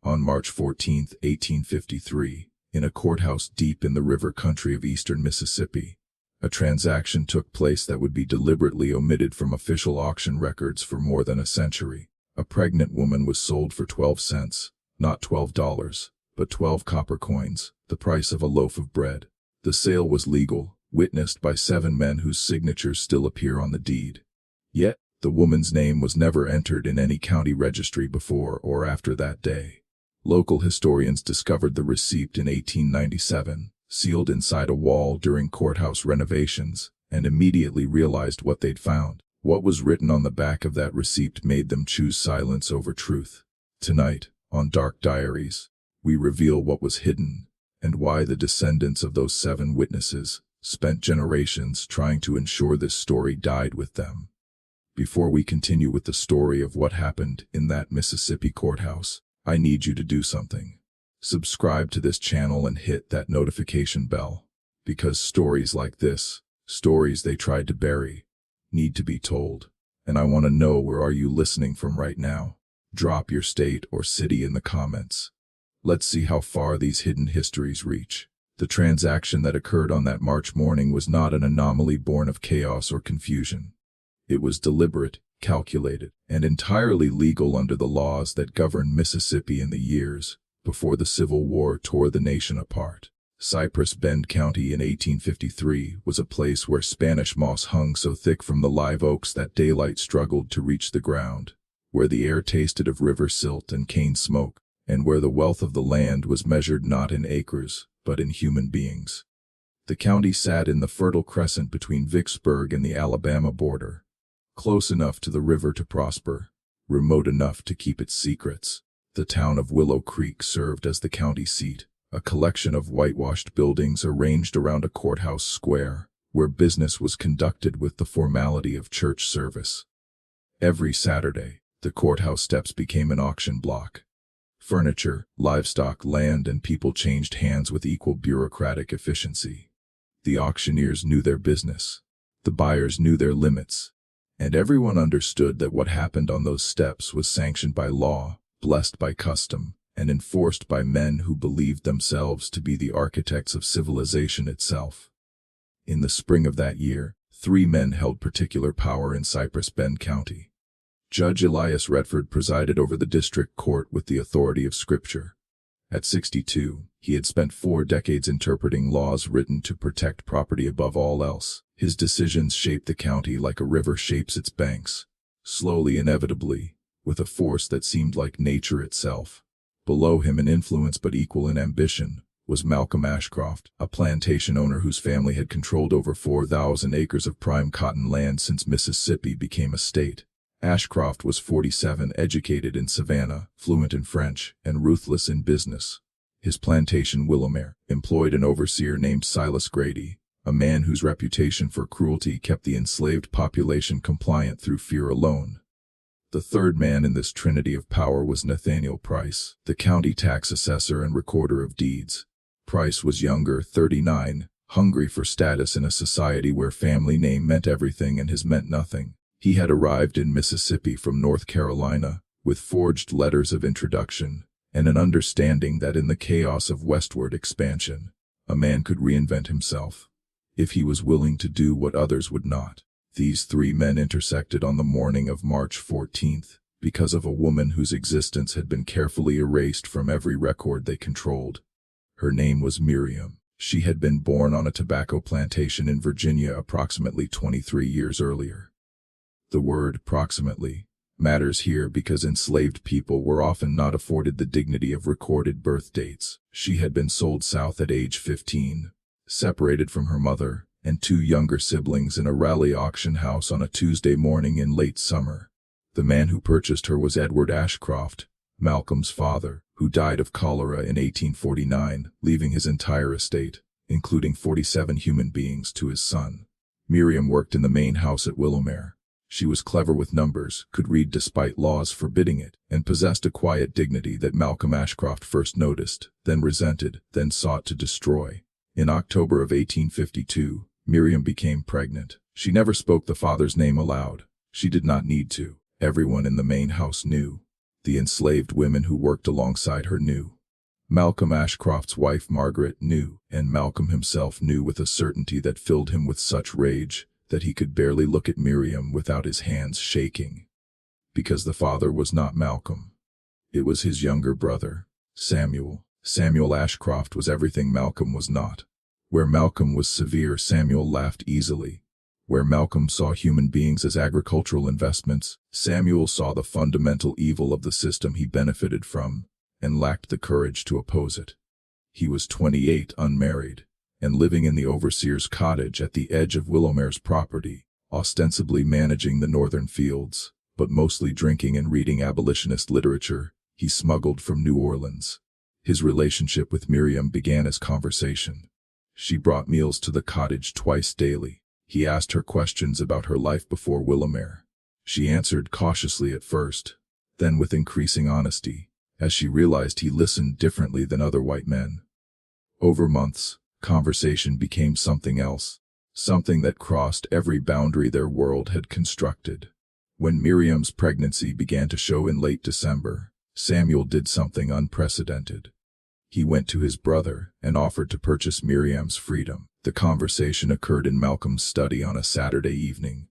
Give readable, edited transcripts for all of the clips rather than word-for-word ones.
On March 14, 1853, in a courthouse deep in the river country of eastern Mississippi, a transaction took place that would be deliberately omitted from official auction records for more than a century. A pregnant woman was sold for 12 cents, not $12, but 12 copper coins, the price of a loaf of bread. The sale was legal, witnessed by 7 men whose signatures still appear on the deed. Yet, the woman's name was never entered in any county registry before or after that day. Local historians discovered the receipt in 1897, sealed inside a wall during courthouse renovations, and immediately realized what they'd found. What was written on the back of that receipt made them choose silence over truth. Tonight, on Dark Diaries, we reveal what was hidden, and why the descendants of those 7 witnesses spent generations trying to ensure this story died with them. Before we continue with the story of what happened in that Mississippi courthouse, I need you to do something. Subscribe to this channel and hit that notification bell, because stories like this, stories they tried to bury, need to be told. And I want to know, where are you listening from right now? Drop your state or city in the comments. Let's see how far these hidden histories reach. The transaction that occurred on that March morning was not an anomaly born of chaos or confusion. It was deliberate, calculated, and entirely legal under the laws that governed Mississippi in the years before the Civil War tore the nation apart. Cypress Bend County in 1853 was a place where Spanish moss hung so thick from the live oaks that daylight struggled to reach the ground, where the air tasted of river silt and cane smoke, and where the wealth of the land was measured not in acres, but in human beings. The county sat in the Fertile Crescent between Vicksburg and the Alabama border, close enough to the river to prosper, remote enough to keep its secrets. The town of Willow Creek served as the county seat, a collection of whitewashed buildings arranged around a courthouse square, where business was conducted with the formality of church service. Every Saturday, the courthouse steps became an auction block. Furniture, livestock, land, and people changed hands with equal bureaucratic efficiency. The auctioneers knew their business. The buyers knew their limits. And everyone understood that what happened on those steps was sanctioned by law, blessed by custom, and enforced by men who believed themselves to be the architects of civilization itself. In the spring of that year, 3 men held particular power in Cypress Bend County. Judge Elias Redford presided over the district court with the authority of Scripture. At 62, he had spent 4 decades interpreting laws written to protect property above all else. His decisions shaped the county like a river shapes its banks, slowly, inevitably, with a force that seemed like nature itself. Below him, in influence but equal in ambition, was Malcolm Ashcroft, a plantation owner whose family had controlled over 4,000 acres of prime cotton land since Mississippi became a state. Ashcroft was 47, educated in Savannah, fluent in French, and ruthless in business. His plantation, Willowmere, employed an overseer named Silas Grady, a man whose reputation for cruelty kept the enslaved population compliant through fear alone. The third man in this trinity of power was Nathaniel Price, the county tax assessor and recorder of deeds. Price was younger, 39, hungry for status in a society where family name meant everything and his meant nothing. He had arrived in Mississippi from North Carolina, with forged letters of introduction, and an understanding that in the chaos of westward expansion, a man could reinvent himself, if he was willing to do what others would not. These 3 men intersected on the morning of March 14th, because of a woman whose existence had been carefully erased from every record they controlled. Her name was Miriam. She had been born on a tobacco plantation in Virginia approximately 23 years earlier. The word "approximately" matters here because enslaved people were often not afforded the dignity of recorded birth dates. She had been sold south at age 15, separated from her mother and 2 younger siblings in a Raleigh auction house on a Tuesday morning in late summer. The man who purchased her was Edward Ashcroft, Malcolm's father, who died of cholera in 1849, leaving his entire estate, including 47 human beings, to his son. Miriam worked in the main house at Willowmere. She was clever with numbers, could read despite laws forbidding it, and possessed a quiet dignity that Malcolm Ashcroft first noticed, then resented, then sought to destroy. In October of 1852, Miriam became pregnant. She never spoke the father's name aloud. She did not need to. Everyone in the main house knew. The enslaved women who worked alongside her knew. Malcolm Ashcroft's wife Margaret knew, and Malcolm himself knew with a certainty that filled him with such rage that he could barely look at Miriam without his hands shaking. Because the father was not Malcolm. It was his younger brother, Samuel. Samuel Ashcroft was everything Malcolm was not. Where Malcolm was severe, Samuel laughed easily. Where Malcolm saw human beings as agricultural investments, Samuel saw the fundamental evil of the system he benefited from, and lacked the courage to oppose it. He was 28, unmarried, and living in the overseer's cottage at the edge of Willowmere's property, ostensibly managing the northern fields, but mostly drinking and reading abolitionist literature he smuggled from New Orleans. His relationship with Miriam began as conversation. She brought meals to the cottage twice daily. He asked her questions about her life before Willowmere. She answered cautiously at first, then with increasing honesty, as she realized he listened differently than other white men. Over months, conversation became something else, something that crossed every boundary their world had constructed. When Miriam's pregnancy began to show in late December, Samuel did something unprecedented. He went to his brother and offered to purchase Miriam's freedom. The conversation occurred in Malcolm's study on a Saturday evening.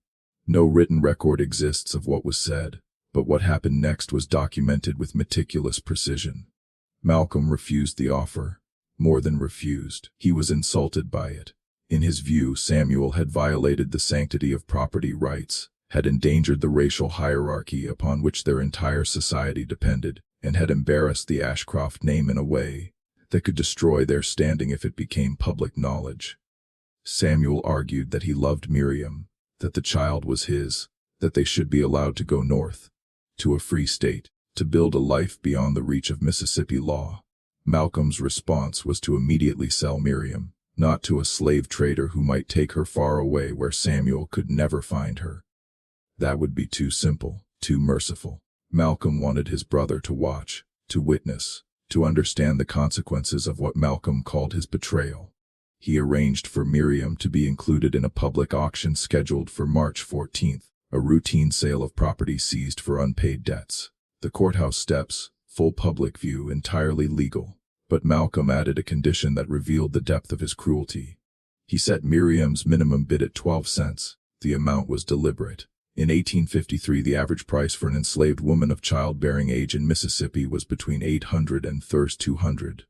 No written record exists of what was said, but what happened next was documented with meticulous precision. Malcolm refused the offer. More than refused, he was insulted by it. In his view, Samuel had violated the sanctity of property rights, had endangered the racial hierarchy upon which their entire society depended, and had embarrassed the Ashcroft name in a way that could destroy their standing if it became public knowledge. Samuel argued that he loved Miriam, that the child was his, that they should be allowed to go north, to a free state, to build a life beyond the reach of Mississippi law. Malcolm's response was to immediately sell Miriam, not to a slave trader who might take her far away where Samuel could never find her. That would be too simple, too merciful. Malcolm wanted his brother to watch, to witness, to understand the consequences of what Malcolm called his betrayal. He arranged for Miriam to be included in a public auction scheduled for March 14th, a routine sale of property seized for unpaid debts. The courthouse steps, full public view, entirely legal. But Malcolm added a condition that revealed the depth of his cruelty. He set Miriam's minimum bid at 12 cents. The amount was deliberate. In 1853, the average price for an enslaved woman of childbearing age in Mississippi was between $800 and $200.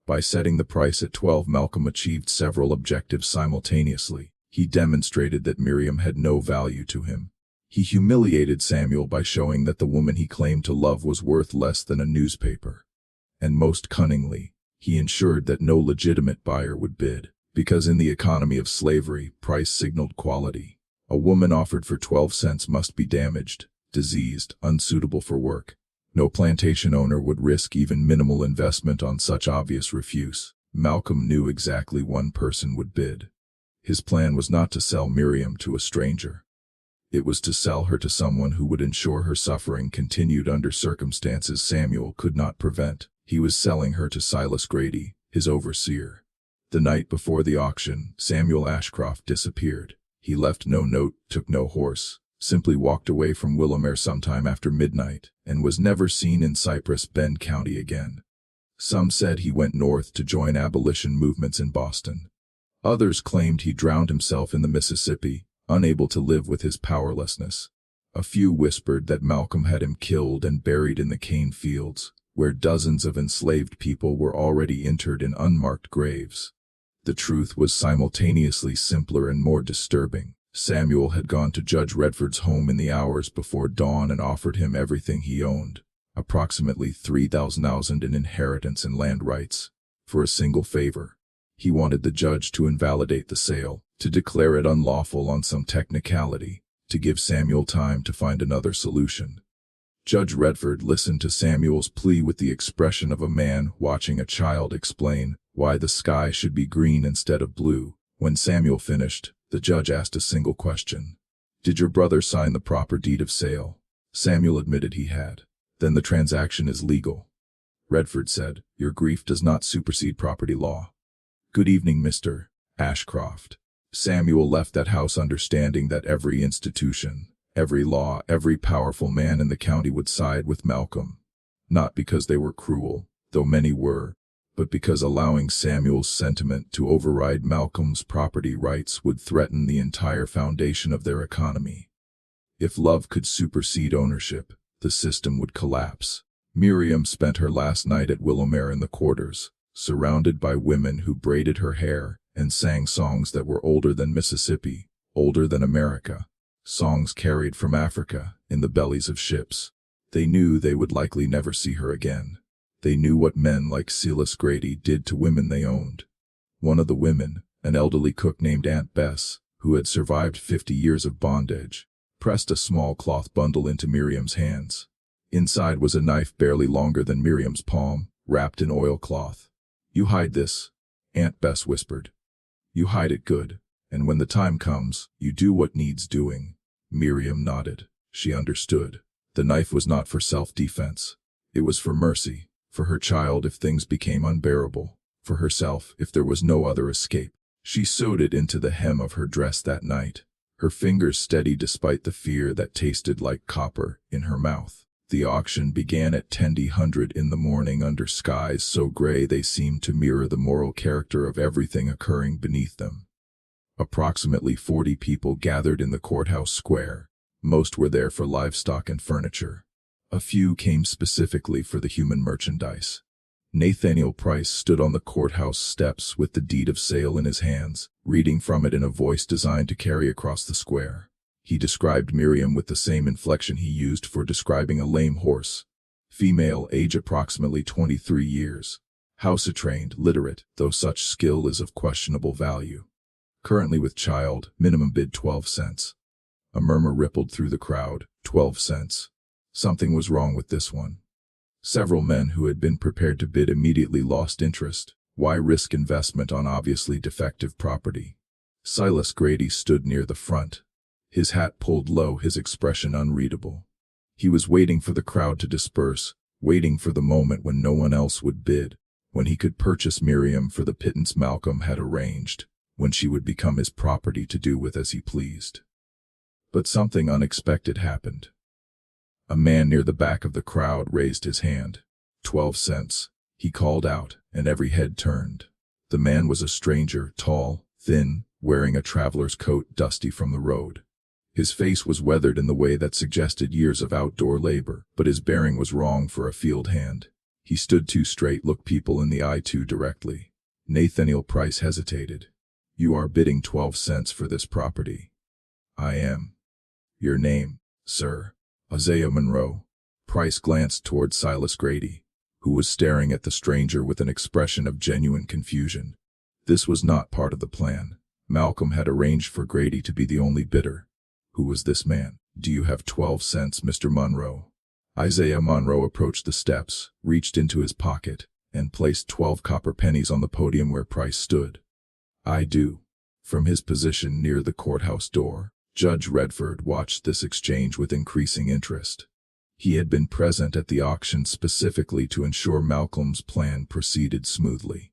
By setting the price at 12, Malcolm achieved several objectives simultaneously. He demonstrated that Miriam had no value to him. He humiliated Samuel by showing that the woman he claimed to love was worth less than a newspaper. And most cunningly, he ensured that no legitimate buyer would bid, because in the economy of slavery, price signaled quality. A woman offered for 12 cents must be damaged, diseased, unsuitable for work. No plantation owner would risk even minimal investment on such obvious refuse. Malcolm knew exactly one person would bid. His plan was not to sell Miriam to a stranger. It was to sell her to someone who would ensure her suffering continued under circumstances Samuel could not prevent. He was selling her to Silas Grady, his overseer. The night before the auction, Samuel Ashcroft disappeared. He left no note, took no horse, simply walked away from Willowmere sometime after midnight, and was never seen in Cypress Bend County again. Some said he went north to join abolition movements in Boston. Others claimed he drowned himself in the Mississippi, unable to live with his powerlessness. A few whispered that Malcolm had him killed and buried in the cane fields, where dozens of enslaved people were already interred in unmarked graves. The truth was simultaneously simpler and more disturbing. Samuel had gone to Judge Redford's home in the hours before dawn and offered him everything he owned, approximately $3,000 in inheritance and land rights, for a single favor. He wanted the judge to invalidate the sale, to declare it unlawful on some technicality, to give Samuel time to find another solution. Judge Redford listened to Samuel's plea with the expression of a man watching a child explain why the sky should be green instead of blue. When Samuel finished, the judge asked a single question. "Did your brother sign the proper deed of sale?" Samuel admitted he had. "Then the transaction is legal." Redford said, "Your grief does not supersede property law." "Good evening, Mr. Ashcroft." Samuel left that house understanding that every institution, every law, every powerful man in the county would side with Malcolm, not because they were cruel, though many were, but because allowing Samuel's sentiment to override Malcolm's property rights would threaten the entire foundation of their economy. If love could supersede ownership, the system would collapse. Miriam spent her last night at Willowmere in the quarters, surrounded by women who braided her hair and sang songs that were older than Mississippi, older than America, songs carried from Africa in the bellies of ships. They knew they would likely never see her again. They knew what men like Silas Grady did to women they owned. One of the women, an elderly cook named Aunt Bess, who had survived 50 years of bondage, pressed a small cloth bundle into Miriam's hands. Inside was a knife barely longer than Miriam's palm, wrapped in oilcloth. "You hide this," Aunt Bess whispered. "You hide it good, and when the time comes, you do what needs doing." Miriam nodded. She understood. The knife was not for self-defense. It was for mercy. For her child if things became unbearable, for herself if there was no other escape. She sewed it into the hem of her dress that night, her fingers steady despite the fear that tasted like copper in her mouth. The auction began at 10:00 in the morning under skies so gray they seemed to mirror the moral character of everything occurring beneath them. Approximately 40 people gathered in the courthouse square. Most were there for livestock and furniture. A few came specifically for the human merchandise. Nathaniel Price stood on the courthouse steps with the deed of sale in his hands, reading from it in a voice designed to carry across the square. He described Miriam with the same inflection he used for describing a lame horse. Female, age approximately 23 years. House-trained, literate, though such skill is of questionable value. Currently with child, minimum bid 12 cents. A murmur rippled through the crowd. 12 cents. Something was wrong with this one. Several men who had been prepared to bid immediately lost interest. Why risk investment on obviously defective property? Silas Grady stood near the front, his hat pulled low, his expression unreadable. He was waiting for the crowd to disperse, waiting for the moment when no one else would bid, when he could purchase Miriam for the pittance Malcolm had arranged, when she would become his property to do with as he pleased. But something unexpected happened. A man near the back of the crowd raised his hand. 12 cents, he called out, and every head turned. The man was a stranger, tall, thin, wearing a traveler's coat dusty from the road. His face was weathered in the way that suggested years of outdoor labor, but his bearing was wrong for a field hand. He stood too straight, looked people in the eye too directly. Nathaniel Price hesitated. "You are bidding 12 cents for this property." "I am." "Your name, sir?" "Isaiah Monroe." Price glanced toward Silas Grady, who was staring at the stranger with an expression of genuine confusion. This was not part of the plan. Malcolm had arranged for Grady to be the only bidder. Who was this man? "Do you have 12 cents, Mr. Monroe?" Isaiah Monroe approached the steps, reached into his pocket, and placed 12 copper pennies on the podium where Price stood. "I do." From his position near the courthouse door, Judge Redford watched this exchange with increasing interest. He had been present at the auction specifically to ensure Malcolm's plan proceeded smoothly.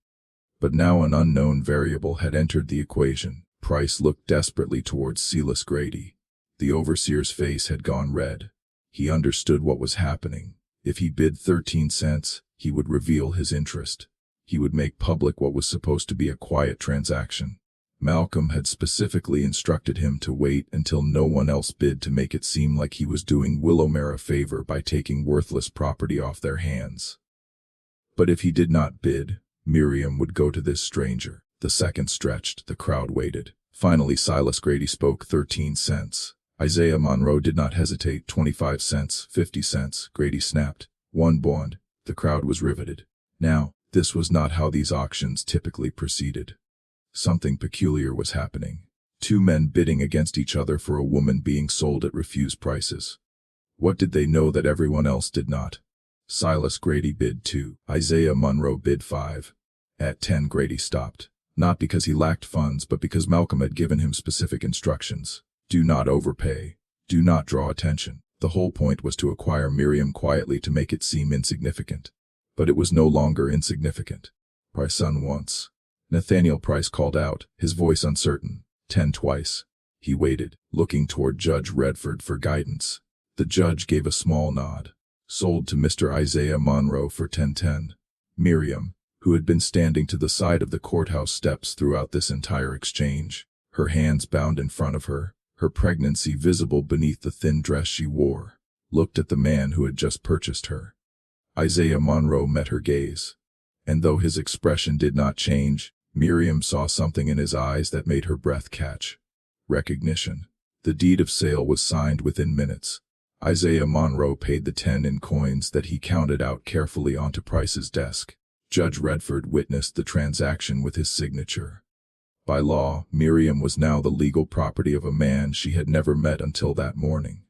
But now an unknown variable had entered the equation. Price looked desperately towards Silas Grady. The overseer's face had gone red. He understood what was happening. If he bid 13 cents, he would reveal his interest. He would make public what was supposed to be a quiet transaction. Malcolm had specifically instructed him to wait until no one else bid to make it seem like he was doing Willowmere a favor by taking worthless property off their hands. But if he did not bid, Miriam would go to this stranger. The seconds stretched, the crowd waited. Finally Silas Grady spoke. 13 cents. Isaiah Monroe did not hesitate. 25 cents, 50 cents, Grady snapped. 1 bond. The crowd was riveted. Now, this was not how these auctions typically proceeded. Something peculiar was happening. 2 men bidding against each other for a woman being sold at refused prices. What did they know that everyone else did not? Silas Grady bid 2. Isaiah Monroe bid 5. At 10 Grady stopped. Not because he lacked funds, but because Malcolm had given him specific instructions. Do not overpay. Do not draw attention. The whole point was to acquire Miriam quietly to make it seem insignificant. But it was no longer insignificant. "Price on once." Nathaniel Price called out, his voice uncertain. 10 twice. He waited, looking toward Judge Redford for guidance. The judge gave a small nod. Sold to Mr. Isaiah Monroe for 1010. Miriam, who had been standing to the side of the courthouse steps throughout this entire exchange, her hands bound in front of her, her pregnancy visible beneath the thin dress she wore, looked at the man who had just purchased her. Isaiah Monroe met her gaze, and though his expression did not change, Miriam saw something in his eyes that made her breath catch. Recognition. The deed of sale was signed within minutes. Isaiah Monroe paid the 10 in coins that he counted out carefully onto Price's desk. Judge Redford witnessed the transaction with his signature. By law, Miriam was now the legal property of a man she had never met until that morning.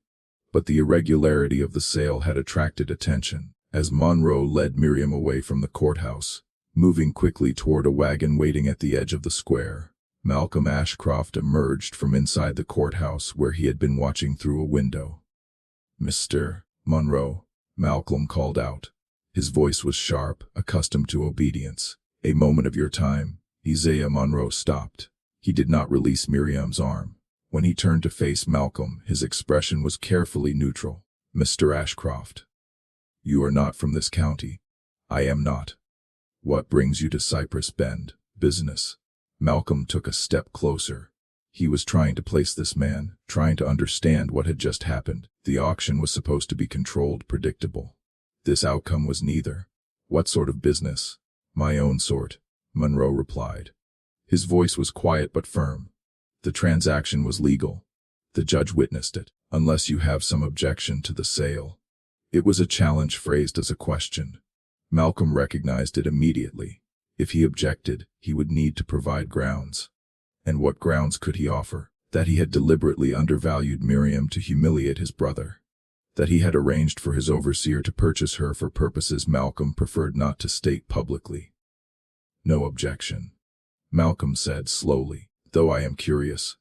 But the irregularity of the sale had attracted attention, as Monroe led Miriam away from the courthouse, moving quickly toward a wagon waiting at the edge of the square. Malcolm Ashcroft emerged from inside the courthouse where he had been watching through a window. "Mr. Monroe," Malcolm called out. His voice was sharp, accustomed to obedience. "A moment of your time." Isaiah Monroe stopped. He did not release Miriam's arm. When he turned to face Malcolm, his expression was carefully neutral. "Mr. Ashcroft, you are not from this county." "I am not." "What brings you to Cypress Bend?" "Business." Malcolm took a step closer. He was trying to place this man, trying to understand what had just happened. The auction was supposed to be controlled, predictable. This outcome was neither. "What sort of business?" "My own sort," Monroe replied. His voice was quiet but firm. "The transaction was legal. The judge witnessed it. Unless you have some objection to the sale." It was a challenge phrased as a question. Malcolm recognized it immediately. If he objected, he would need to provide grounds. And what grounds could he offer? That he had deliberately undervalued Miriam to humiliate his brother. That he had arranged for his overseer to purchase her for purposes Malcolm preferred not to state publicly. "No objection," Malcolm said slowly, "though I am curious.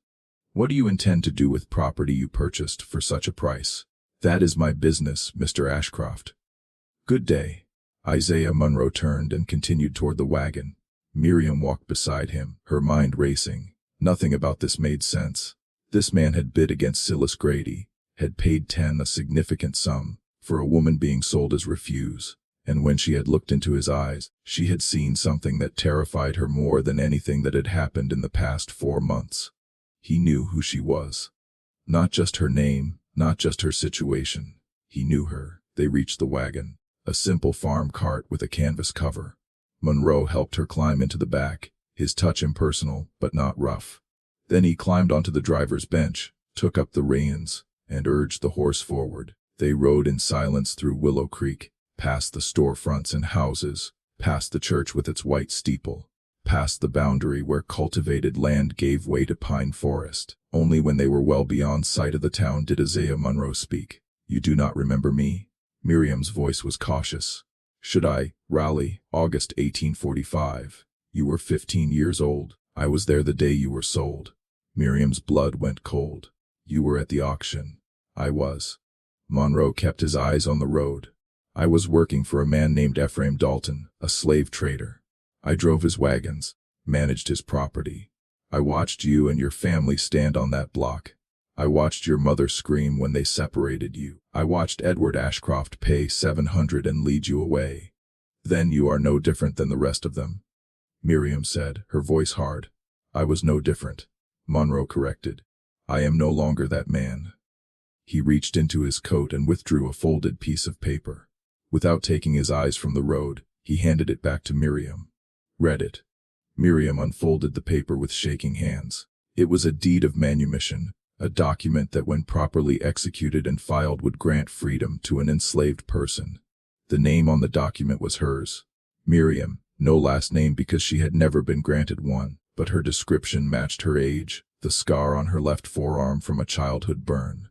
What do you intend to do with property you purchased for such a price?" "That is my business, Mr. Ashcroft." "Good day." Isaiah Monroe turned and continued toward the wagon. Miriam walked beside him, her mind racing. Nothing about this made sense. This man had bid against Silas Grady, had paid 10, a significant sum, for a woman being sold as refuse, and when she had looked into his eyes, she had seen something that terrified her more than anything that had happened in the past 4 months. He knew who she was. Not just her name, not just her situation. He knew her. They reached the wagon, a simple farm cart with a canvas cover. Monroe helped her climb into the back, his touch impersonal but not rough. Then he climbed onto the driver's bench, took up the reins, and urged the horse forward. They rode in silence through Willow Creek, past the storefronts and houses, past the church with its white steeple, past the boundary where cultivated land gave way to pine forest. Only when they were well beyond sight of the town did Isaiah Monroe speak. "You do not remember me?" Miriam's voice was cautious. "Should I? Raleigh, August 1845. You were 15 years old. I was there the day you were sold." Miriam's blood went cold. "You were at the auction." "I was." Monroe kept his eyes on the road. "I was working for a man named Ephraim Dalton, a slave trader. I drove his wagons, managed his property. I watched you and your family stand on that block. I watched your mother scream when they separated you. I watched Edward Ashcroft pay 700 and lead you away. Then you are no different than the rest of them," Miriam said, her voice hard. "I was no different," Monroe corrected. "I am no longer that man." He reached into his coat and withdrew a folded piece of paper. Without taking his eyes from the road, he handed it back to Miriam. "Read it." Miriam unfolded the paper with shaking hands. It was a deed of manumission, a document that when properly executed and filed would grant freedom to an enslaved person. The name on the document was hers. Miriam, no last name because she had never been granted one, but her description matched her age, the scar on her left forearm from a childhood burn.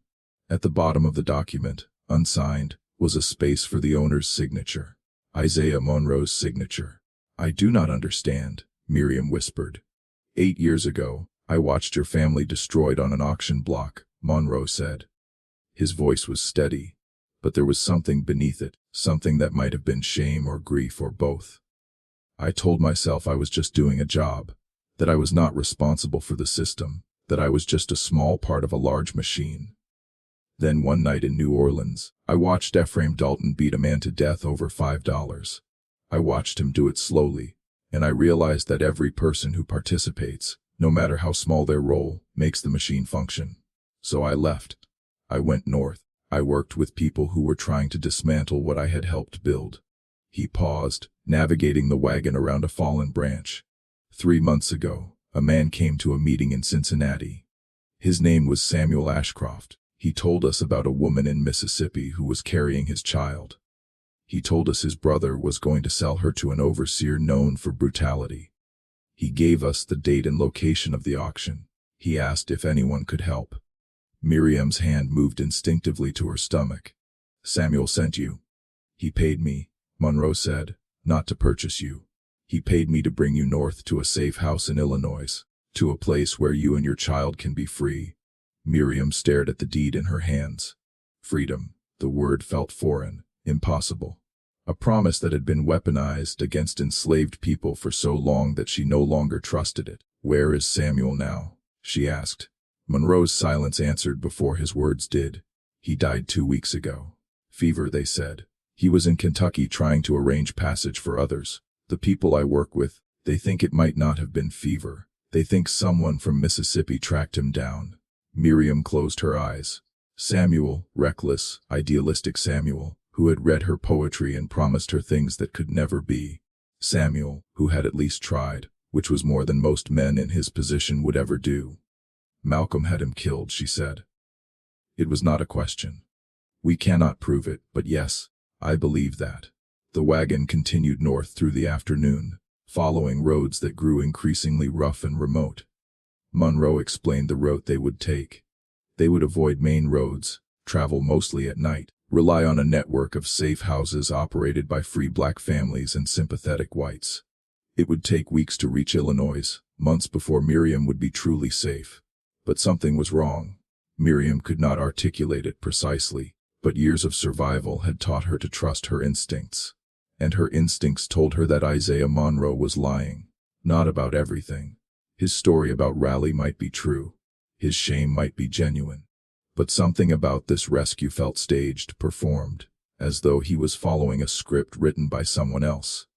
At the bottom of the document, unsigned, was a space for the owner's signature. Isaiah Monroe's signature. "I do not understand," Miriam whispered. 8 years ago, I watched your family destroyed on an auction block," Monroe said. His voice was steady, but there was something beneath it, something that might have been shame or grief or both. "I told myself I was just doing a job, that I was not responsible for the system, that I was just a small part of a large machine. Then one night in New Orleans, I I watched Ephraim Dalton beat a man to death over $5. I watched him do it slowly, and I realized that every person who participates, no matter how small their role, makes the machine function. So I left. I went north. I worked with people who were trying to dismantle what I had helped build. He paused, navigating the wagon around a fallen branch. 3 months ago, a man came to a meeting in Cincinnati. His name was Samuel Ashcroft. He told us about a woman in Mississippi who was carrying his child. He told us his brother was going to sell her to an overseer known for brutality. He gave us the date and location of the auction. He asked if anyone could help. Miriam's hand moved instinctively to her stomach. Samuel sent you. He paid me, Monroe said, not to purchase you. He paid me to bring you north to a safe house in Illinois, to a place where you and your child can be free. Miriam stared at the deed in her hands. Freedom. The word felt foreign, impossible. A promise that had been weaponized against enslaved people for so long that she no longer trusted it. Where is Samuel now? She asked. Monroe's silence answered before his words did. He died 2 weeks ago. Fever, they said. He was in Kentucky trying to arrange passage for others. The people I work with, they think it might not have been fever. They think someone from Mississippi tracked him down. Miriam closed her eyes. Samuel, reckless, idealistic Samuel, who had read her poetry and promised her things that could never be. Samuel, who had at least tried, which was more than most men in his position would ever do. Malcolm had him killed, she said. It was not a question. We cannot prove it, but yes, I believe that. The wagon continued north through the afternoon, following roads that grew increasingly rough and remote. Monroe explained the route they would take. They would avoid main roads, travel mostly at night, rely on a network of safe houses operated by free black families and sympathetic whites. It would take weeks to reach Illinois, months before Miriam would be truly safe. But something was wrong. Miriam could not articulate it precisely, but years of survival had taught her to trust her instincts. And her instincts told her that Isaiah Monroe was lying. Not about everything. His story about Raleigh might be true. His shame might be genuine. But something about this rescue felt staged, performed, as though he was following a script written by someone else.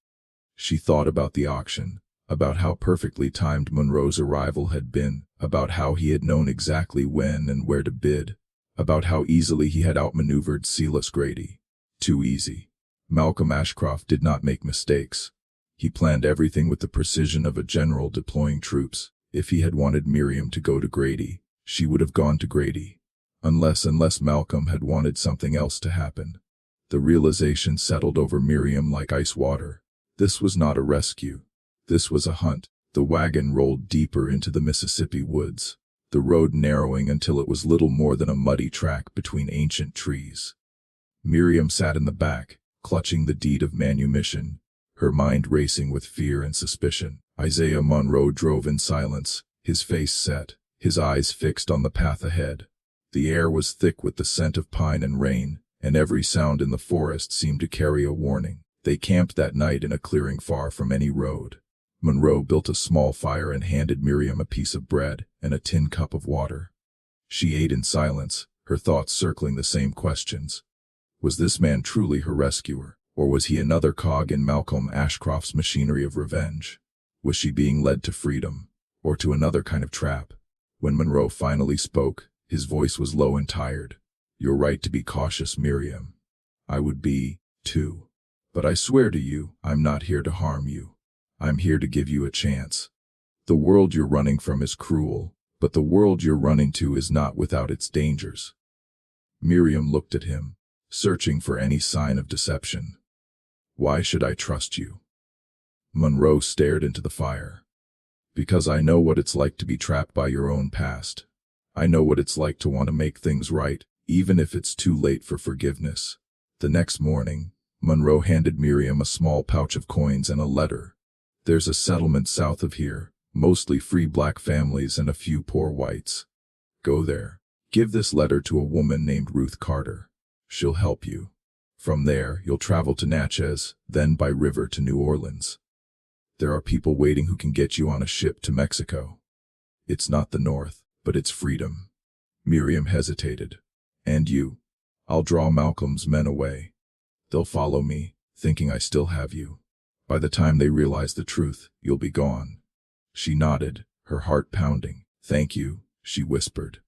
She thought about the auction, about how perfectly timed Monroe's arrival had been, about how he had known exactly when and where to bid, about how easily he had outmaneuvered Silas Grady. Too easy. Malcolm Ashcroft did not make mistakes. He planned everything with the precision of a general deploying troops. If he had wanted Miriam to go to Grady, she would have gone to Grady. Unless Malcolm had wanted something else to happen. The realization settled over Miriam like ice water. This was not a rescue. This was a hunt. The wagon rolled deeper into the Mississippi woods, the road narrowing until it was little more than a muddy track between ancient trees. Miriam sat in the back, clutching the deed of manumission, her mind racing with fear and suspicion. Isaiah Monroe drove in silence, his face set, his eyes fixed on the path ahead. The air was thick with the scent of pine and rain, and every sound in the forest seemed to carry a warning. They camped that night in a clearing far from any road. Monroe built a small fire and handed Miriam a piece of bread and a tin cup of water. She ate in silence, her thoughts circling the same questions. Was this man truly her rescuer, or was he another cog in Malcolm Ashcroft's machinery of revenge? Was she being led to freedom, or to another kind of trap? When Monroe finally spoke, his voice was low and tired. You're right to be cautious, Miriam. I would be, too. But I swear to you, I'm not here to harm you. I'm here to give you a chance. The world you're running from is cruel, but the world you're running to is not without its dangers. Miriam looked at him, searching for any sign of deception. Why should I trust you? Monroe stared into the fire. Because I know what it's like to be trapped by your own past. I know what it's like to want to make things right, even if it's too late for forgiveness. The next morning, Monroe handed Miriam a small pouch of coins and a letter. There's a settlement south of here, mostly free black families and a few poor whites. Go there. Give this letter to a woman named Ruth Carter. She'll help you. From there, you'll travel to Natchez, then by river to New Orleans. There are people waiting who can get you on a ship to Mexico. It's not the North, but it's freedom. Miriam hesitated. And you? I'll draw Malcolm's men away. They'll follow me, thinking I still have you. By the time they realize the truth, you'll be gone." She nodded, her heart pounding. "Thank you," she whispered.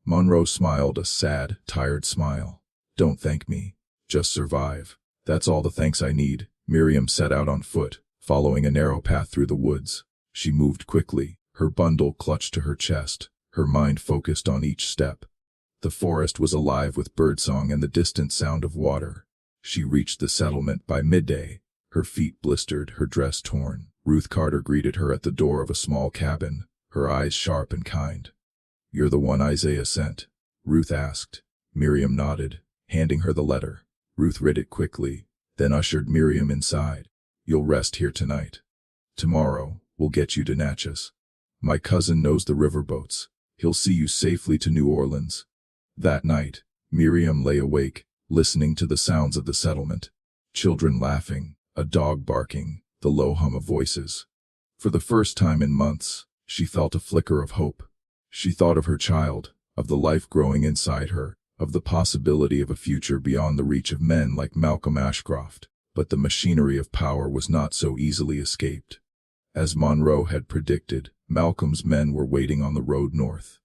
Monroe smiled a sad, tired smile. "Don't thank me. Just survive. That's all the thanks I need." Miriam set out on foot, following a narrow path through the woods. She moved quickly, her bundle clutched to her chest, her mind focused on each step. The forest was alive with birdsong and the distant sound of water. She reached the settlement by midday, her feet blistered, her dress torn. Ruth Carter greeted her at the door of a small cabin, her eyes sharp and kind. "You're the one Isaiah sent?" Ruth asked. Miriam nodded, handing her the letter. Ruth read it quickly, then ushered Miriam inside. "You'll rest here tonight. Tomorrow, we'll get you to Natchez. My cousin knows the riverboats. He'll see you safely to New Orleans." That night, Miriam lay awake, listening to the sounds of the settlement. Children laughing, a dog barking, the low hum of voices. For the first time in months, she felt a flicker of hope. She thought of her child, of the life growing inside her, of the possibility of a future beyond the reach of men like Malcolm Ashcroft. But the machinery of power was not so easily escaped. As Monroe had predicted, Malcolm's men were waiting on the road north.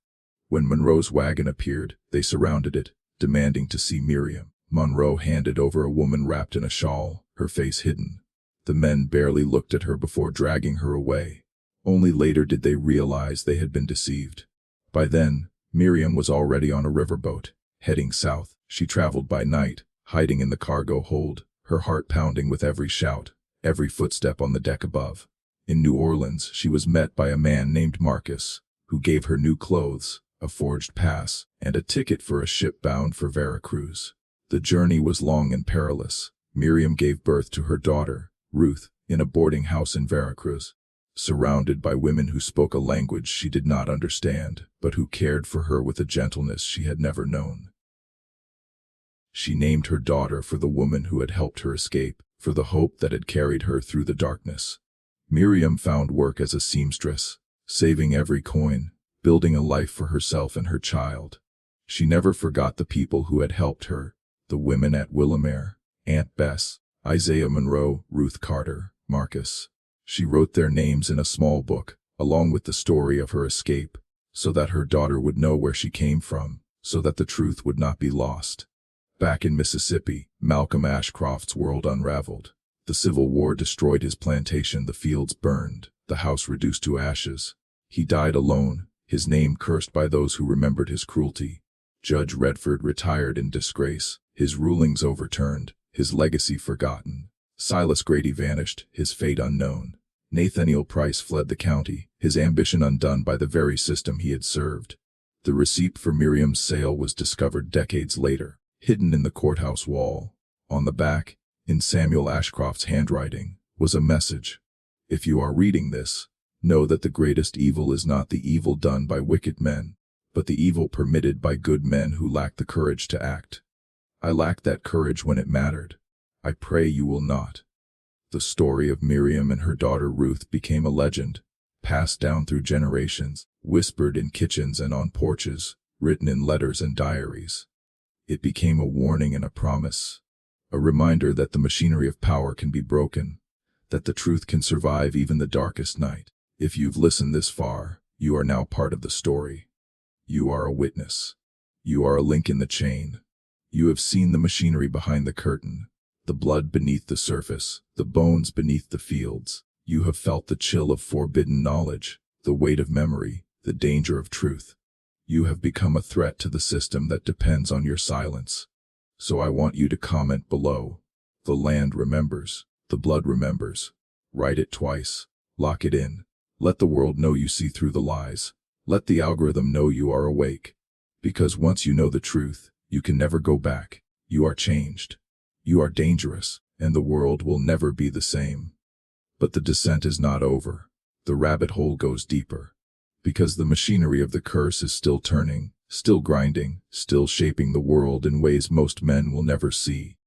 When Monroe's wagon appeared, they surrounded it, demanding to see Miriam. Monroe handed over a woman wrapped in a shawl, her face hidden. The men barely looked at her before dragging her away. Only later did they realize they had been deceived. By then, Miriam was already on a riverboat, heading south. She traveled by night, hiding in the cargo hold, her heart pounding with every shout, every footstep on the deck above. In New Orleans, she was met by a man named Marcus, who gave her new clothes, a forged pass, and a ticket for a ship bound for Veracruz. The journey was long and perilous. Miriam gave birth to her daughter, Ruth, in a boarding house in Veracruz, surrounded by women who spoke a language she did not understand, but who cared for her with a gentleness she had never known. She named her daughter for the woman who had helped her escape, for the hope that had carried her through the darkness. Miriam found work as a seamstress, saving every coin, building a life for herself and her child. She never forgot the people who had helped her, the women at Willamere, Aunt Bess, Isaiah Monroe, Ruth Carter, Marcus. She wrote their names in a small book, along with the story of her escape, so that her daughter would know where she came from, so that the truth would not be lost. Back in Mississippi, Malcolm Ashcroft's world unraveled. The Civil War destroyed his plantation, the fields burned, the house reduced to ashes. He died alone, his name cursed by those who remembered his cruelty. Judge Redford retired in disgrace, his rulings overturned, his legacy forgotten. Silas Grady vanished, his fate unknown. Nathaniel Price fled the county, his ambition undone by the very system he had served. The receipt for Miriam's sale was discovered decades later, hidden in the courthouse wall. On the back, in Samuel Ashcroft's handwriting, was a message. "If you are reading this, know that the greatest evil is not the evil done by wicked men, but the evil permitted by good men who lack the courage to act. I lacked that courage when it mattered. I pray you will not." The story of Miriam and her daughter Ruth became a legend, passed down through generations, whispered in kitchens and on porches, written in letters and diaries. It became a warning and a promise, a reminder that the machinery of power can be broken, that the truth can survive even the darkest night. If you've listened this far, you are now part of the story. You are a witness. You are a link in the chain. You have seen the machinery behind the curtain, the blood beneath the surface, the bones beneath the fields. You have felt the chill of forbidden knowledge, the weight of memory, the danger of truth. You have become a threat to the system that depends on your silence. So I want you to comment below. The land remembers. The blood remembers. Write it twice. Lock it in. Let the world know you see through the lies. Let the algorithm know you are awake. Because once you know the truth, you can never go back. You are changed. You are dangerous, and the world will never be the same. But the descent is not over. The rabbit hole goes deeper. Because the machinery of the curse is still turning, still grinding, still shaping the world in ways most men will never see.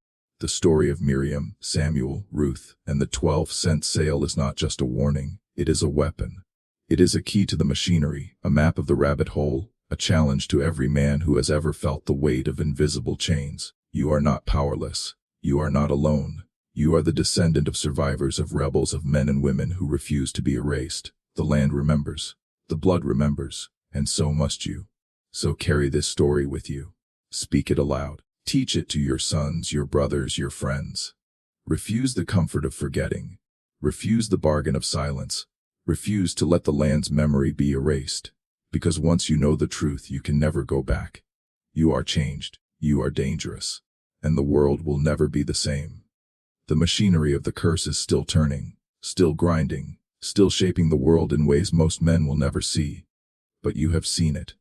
The story of Miriam, Samuel, Ruth, and the 12-cent sale is not just a warning, it is a weapon. It is a key to the machinery, a map of the rabbit hole, A challenge to every man who has ever felt the weight of invisible chains. You are not powerless. You are not alone. You are the descendant of survivors, of rebels, of men and women who refuse to be erased. The land remembers. The blood remembers. And so must you. So carry this story with you. Speak it aloud. Teach it to your sons, your brothers, your friends. Refuse the comfort of forgetting. Refuse the bargain of silence. Refuse to let the land's memory be erased. Because once you know the truth, you can never go back. You are changed. You are dangerous. And the world will never be the same. The machinery of the curse is still turning, still grinding, still shaping the world in ways most men will never see. But you have seen it.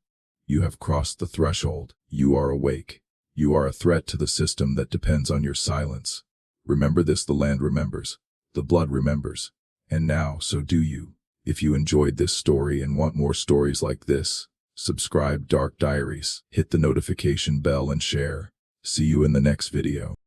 You have crossed the threshold. You are awake. You are a threat to the system that depends on your silence. Remember this: the land remembers. The blood remembers. And now, so do you. If you enjoyed this story and want more stories like this, subscribe Dark Diaries, hit the notification bell and share. See you in the next video.